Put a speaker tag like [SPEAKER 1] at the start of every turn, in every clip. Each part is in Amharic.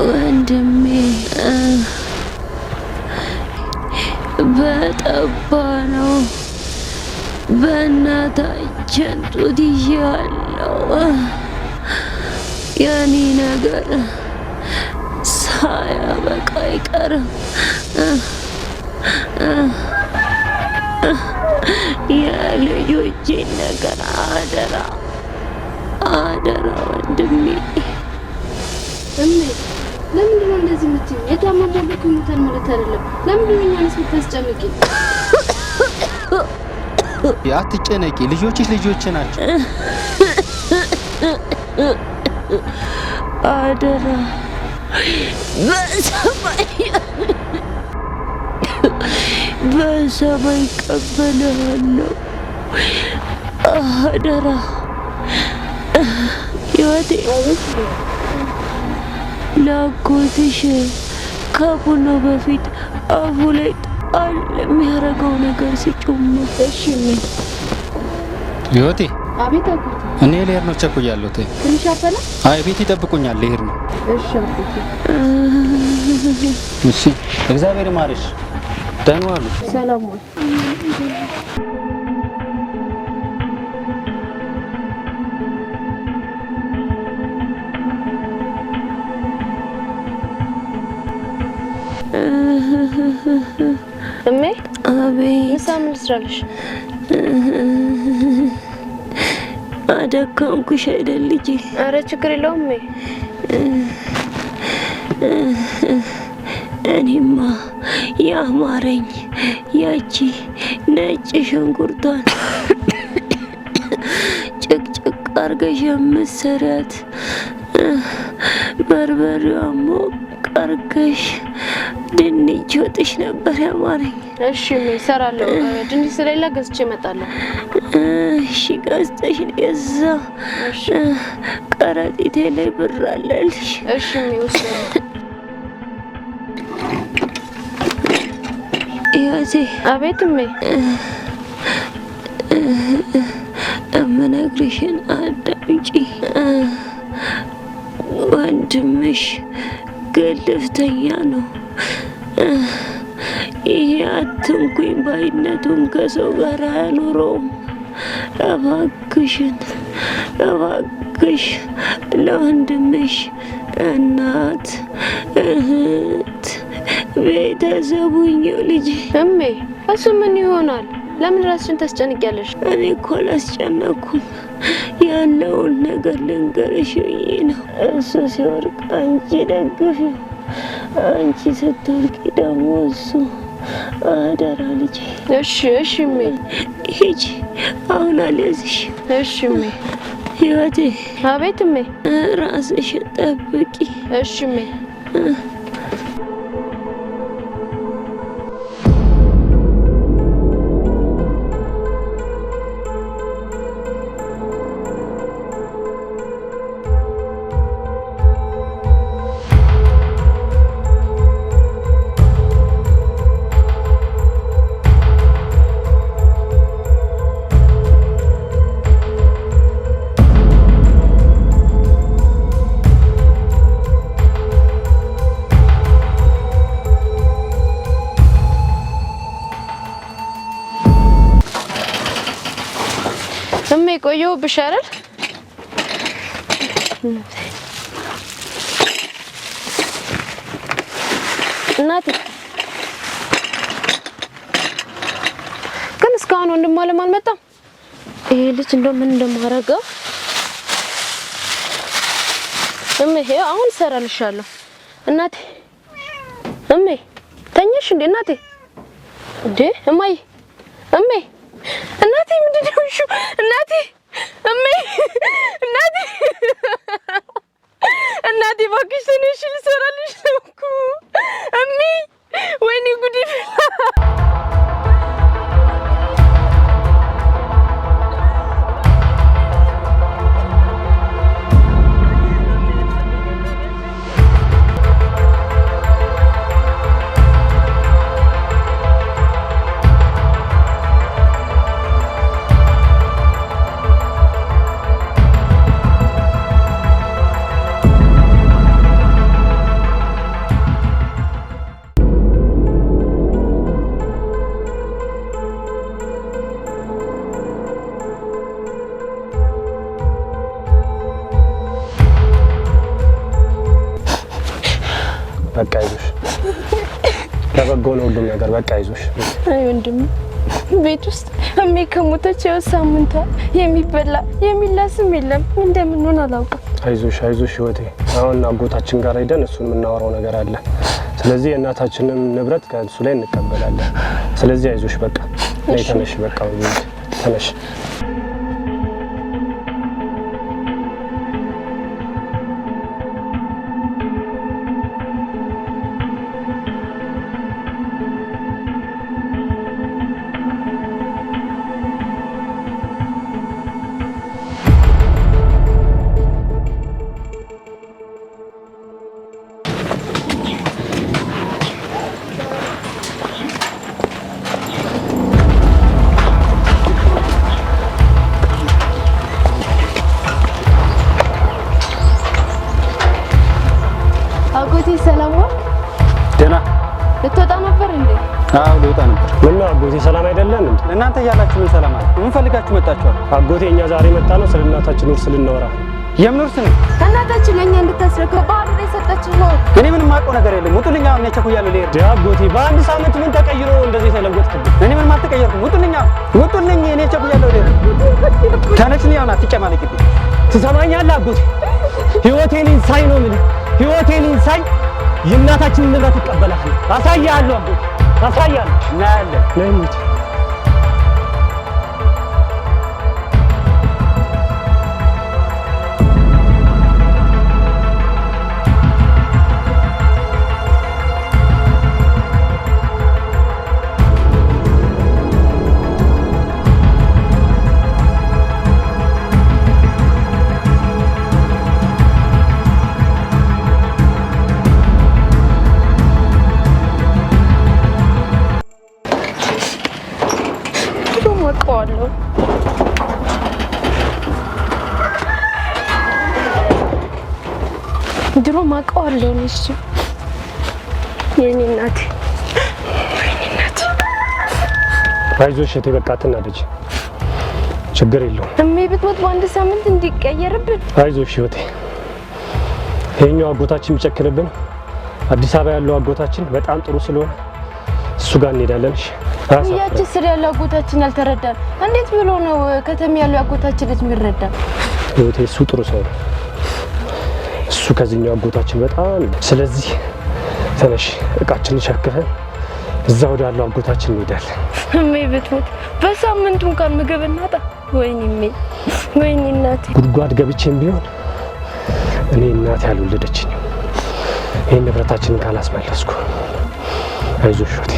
[SPEAKER 1] ወንድሜ በጠባ ነው በእናታችን ጡት ይዣለሁ። የኔ ነገር ሳያበቃ አይቀርም። የልጆቼን ነገር አደራ አደራ ወንድሜ።
[SPEAKER 2] ለምንድን ነው እንደዚህ የምትይው? የታመመ ልክ ይሞታል ማለት አይደለም። ለምንድን ነው እኛንስ የምታስጨንቂ?
[SPEAKER 3] አትጨነቂ፣ ልጆችሽ ልጆች ናቸው።
[SPEAKER 1] አደራ በሰማይ ቀበልሃለሁ። አደራ ህይወቴ። ላጎትሽ ከቡና በፊት አፉ ላይ ጣል የሚያደርገው ነገር ሲጮማ።
[SPEAKER 2] እሺ
[SPEAKER 3] ህይወቴ።
[SPEAKER 2] አቤት አጎቴ።
[SPEAKER 3] እኔ ልሄድ ነው፣ ቸኩያለሁ።
[SPEAKER 2] ትንሽ አፈላ።
[SPEAKER 3] አይ ቤት ይጠብቁኛል፣ ልሄድ ነው።
[SPEAKER 2] እሺ አጎቴ።
[SPEAKER 3] እሺ እግዚአብሔር ይማርሽ። ደህና ዋሉ።
[SPEAKER 2] ሰላም ዋል። እሜ።
[SPEAKER 1] አቤት።
[SPEAKER 2] ምሳ ምን ልስራልሽ?
[SPEAKER 1] አደከምኩሽ አይደል ልጄ?
[SPEAKER 2] ኧረ ችግር የለውም እሜ።
[SPEAKER 1] እኔማ ያማረኝ ያቺ ነጭ ሽንኩርቷን ጭቅጭቅ አርገሽ የምትሰሪያት በርበሬዋን ሞቅ አርገሽ ድንች ወጥሽ ነበር ያማረኝ።
[SPEAKER 2] እሺ እሜ እሰራለሁ። ድንች ስለሌላ ገዝቼ እመጣለሁ።
[SPEAKER 1] እሺ ገዝተሽ የዛ ከረጢቴ ላይ ብር አለልሽ።
[SPEAKER 2] እሺ እሜ ወስዳለሁ።
[SPEAKER 1] ያዜ።
[SPEAKER 2] አቤት እሜ።
[SPEAKER 1] እምነግርሽን አዳምጪ። ወንድምሽ ግልፍተኛ ነው። ይሄ አትንኩኝ ባይነቱም ከሰው ጋር አያኖረውም። እባክሽን እባክሽ ለወንድምሽ እናት እህት ቤተሰቡኝ ልጅ።
[SPEAKER 2] እሜ እሱ ምን ይሆናል? ለምን ራስሽን ታስጨንቂያለሽ?
[SPEAKER 1] እኔ እኮ አላስጨነኩም። ያለውን ነገር ልንገርሽ ብዬ ነው። እሱ ሲወርቅ አንቺ ደግፊው፣ አንቺ ስትወርቂ ደግሞ እሱ። አደራ ልጄ።
[SPEAKER 2] እሺ እሺ እሜ።
[SPEAKER 1] ሂጂ አሁን አልያዝሽ።
[SPEAKER 2] እሺ እሜ።
[SPEAKER 1] ህይወቴ።
[SPEAKER 2] አቤት እሜ።
[SPEAKER 1] ራስሽን ጠብቂ።
[SPEAKER 2] እሺ እሜ። እሜ ቆየሁብሽ አይደል? እናቴ ግን እስካሁን ወንድም አለም አልመጣም። ይሄ ልጅ እንደው ምን እንደማደርገው እሜ። አሁን እሰራልሻለሁ እናቴ። እሜ ተኛሽ እንዴ እናቴ? እንዴ እማዬ፣ እሜ እናቴ ምንድን ነው እሺ? እናቴ እሜ፣ እናቴ እናቴ እባክሽ ተነሽ፣ ልሰራልሽ ነው እኮ እሜ። ወይኔ ጉዴ!
[SPEAKER 4] በቃ አይዞሽ ለበጎ ነው ሁሉም ነገር በቃ አይዞሽ
[SPEAKER 2] አይ ወንድም ቤት ውስጥ ከሞተች ሳምንቷ የሚበላ የሚላስም የለም እንደምን ሆነ አላውቅም
[SPEAKER 4] አይዞሽ ህይወቴ አሁን አጎታችን ጋር ሄደን እሱን የምናወራው ነገር አለ ስለዚህ የእናታችንን ንብረት ከእሱ ላይ እንቀበላለን ስለዚህ አይዞሽ በቃ ተነሽ በቃ ተነሽ
[SPEAKER 3] ልወጣ ነበር
[SPEAKER 4] ምን አጎቴ ሰላም አይደለም እንዴ
[SPEAKER 3] እናንተ ያላችሁ ምን ሰላም አለ ምን ፈልጋችሁ መጣችኋል
[SPEAKER 4] አጎቴ እኛ ዛሬ መጣ ነው ስለ እናታችን ውርስ ልናወራ
[SPEAKER 3] የምን ውርስ ነው
[SPEAKER 2] እናታችን ለኛ እንድታስረክብ ባሉ ላይ ሰጣችሁ ነው
[SPEAKER 3] እኔ ምንም ማውቀው ነገር የለም ውጡልኛ እኔ ቸኩያለሁ ልሄድ
[SPEAKER 4] አጎቴ በአንድ ሳምንት ምን ተቀይሮ እንደዚህ ተለወጥክብኝ
[SPEAKER 3] እኔ ምንም አልተቀየርኩም ውጡልኝ እኔ ቸኩያለሁ ልሄድ ተነስኝ ያውና ትጨማለቅብኝ
[SPEAKER 4] ትሰማኛለህ አጎቴ ህይወቴን ኢንሳይ ነው ምን ህይወቴን ኢንሳይ የእናታችንን ንብረት ይቀበላል አሳያለሁ አጎቴ አሳያለሁ
[SPEAKER 3] እናያለን
[SPEAKER 4] ለምን
[SPEAKER 2] ድሮ ማቀዋለሁ እሺ
[SPEAKER 1] የኔ እናት
[SPEAKER 4] አይዞሽ እቴ በቃ አትናደጂ ችግር የለውም
[SPEAKER 2] ብትሞት በአንድ ሳምንት እንዲቀየርብን
[SPEAKER 4] አይዞሽ ህይወቴ ይሄኛው አጎታችን የሚጨክንብን አዲስ አበባ ያለው አጎታችን በጣም ጥሩ ስለሆነ እሱ ጋር እንሄዳለን እሺ
[SPEAKER 2] ያቺ ስር ያለው አጎታችን ያልተረዳን እንዴት ብሎ ነው ከተማ ያለው አጎታችን ልጅ የሚረዳ
[SPEAKER 4] ህይወቴ እሱ ጥሩ ሰው ነው እሱ ከዚህኛው አጎታችን በጣም ስለዚህ ተነሽ እቃችንን ሸክፈን እዛ ወዳለው አጎታችን እንሄዳለን
[SPEAKER 2] ብትሞት በሳምንቱ እንኳን ምግብ እናጣ ወይኔ እናቴ
[SPEAKER 4] ጉድጓድ ገብቼም ቢሆን እኔ እናቴ ያልወለደችኝ ይሄን ንብረታችንን ካላስመለስኩ አይዞሽ ወቴ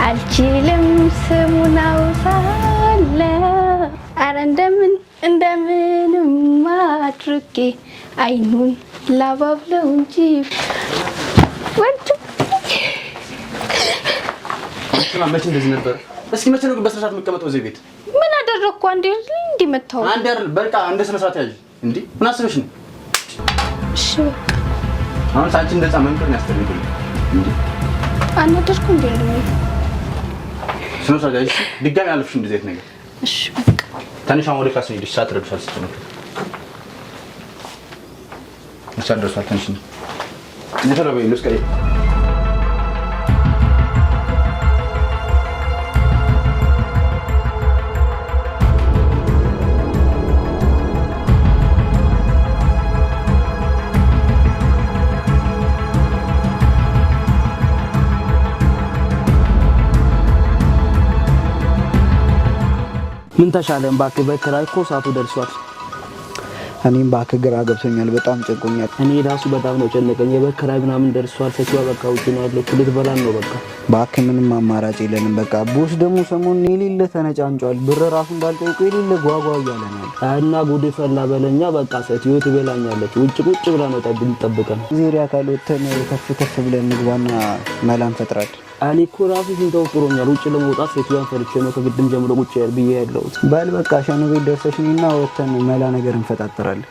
[SPEAKER 2] አልችልም ስሙን አውሳለሁ አረ እንደምንም አድርጌ አይኑን ላባብለው እንጂ ወንድ
[SPEAKER 3] መቼ እንደዚህ ነበር እስኪ መቼ ነው በስነ ስርዓት የምትቀመጠው እዚህ ቤት
[SPEAKER 2] ምን አደረኩ አንዴ እንዲመጣው
[SPEAKER 3] አንዴ አይደል በቃ እንደ ስነ ስርዓት ያዥ እንዴ ምን አስበሽ ነው
[SPEAKER 2] እሺ
[SPEAKER 3] አሁን ሳንቺ እንደዛ መንገር ነው ያስተርጉልኝ እንዴ
[SPEAKER 2] አናደርኩ እንዴ
[SPEAKER 3] ስለ ሰው ጋይስ ድጋሚ አልፍሽ እንደዚህ አይነት ነገር
[SPEAKER 2] እሺ በቃ
[SPEAKER 3] ታንሽ አሁን ወደ ክላስ ሄደሽ ሰዓት ረድሻል ስትነው ሰዓት ደርሷል ታንሽ ነተረበይ ልስቀይ
[SPEAKER 5] ምን ተሻለን ባክ በክራይ እኮ ሰዓቱ ደርሷል እኔም ባከግራ ገብቶኛል በጣም ጨንቆኛል
[SPEAKER 6] እኔ ራሱ በጣም ነው ጨነቀኝ የበከራይ ምናምን ደርሷል ሰጥቷ በቃ ውጪ ነው ያለው ኩልት በላን ነው በቃ
[SPEAKER 5] ባክ ምንም አማራጭ የለንም በቃ ቦስ ደግሞ ሰሞኑን የሌለ ተነጫንጫል ብር ራሱ እንዳልጠይቁ የሌለ ጓጓ እያለናል
[SPEAKER 6] እና ጉድ ፈላ በለኛ በቃ ሰጥዩ ትበላኛለች ውጭ ቁጭ ብላ ነው ጠብቀን
[SPEAKER 5] ዜሪያ ካልወተን ከፍ ብለን ንግባና መላን ፈጥራል
[SPEAKER 6] አሊ እኮ ራሱ ሲንተው ጥሮኛል ውጭ ለመውጣት ሴትዮዋን ፈልቼ ነው ከግድም ጀምሮ ቁጭ ብዬ ያለሁት
[SPEAKER 5] ባል በቃ ሻኑ ቤት ደርሰሽኝና ወተን መላ ነገር እንፈጣጥራለን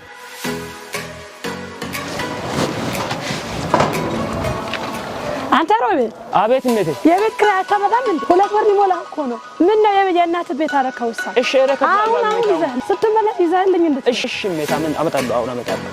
[SPEAKER 2] አንተ ሮቤ
[SPEAKER 6] አቤት እነቴ
[SPEAKER 2] የቤት ኪራይ አታመጣም እንዴ 2 ወር ሊሞላ እኮ ነው ምን ነው የእናት ቤት አረካውሳ
[SPEAKER 6] እሺ ረከፋለሁ
[SPEAKER 2] አሁን ይዘህ ስትመለስ ይዘህልኝ እንዴ
[SPEAKER 6] እሺ ሜታ ምን አመጣለሁ አሁን አመጣለሁ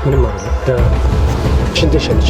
[SPEAKER 4] ምንም አይደለም ሽንት ሸንቼ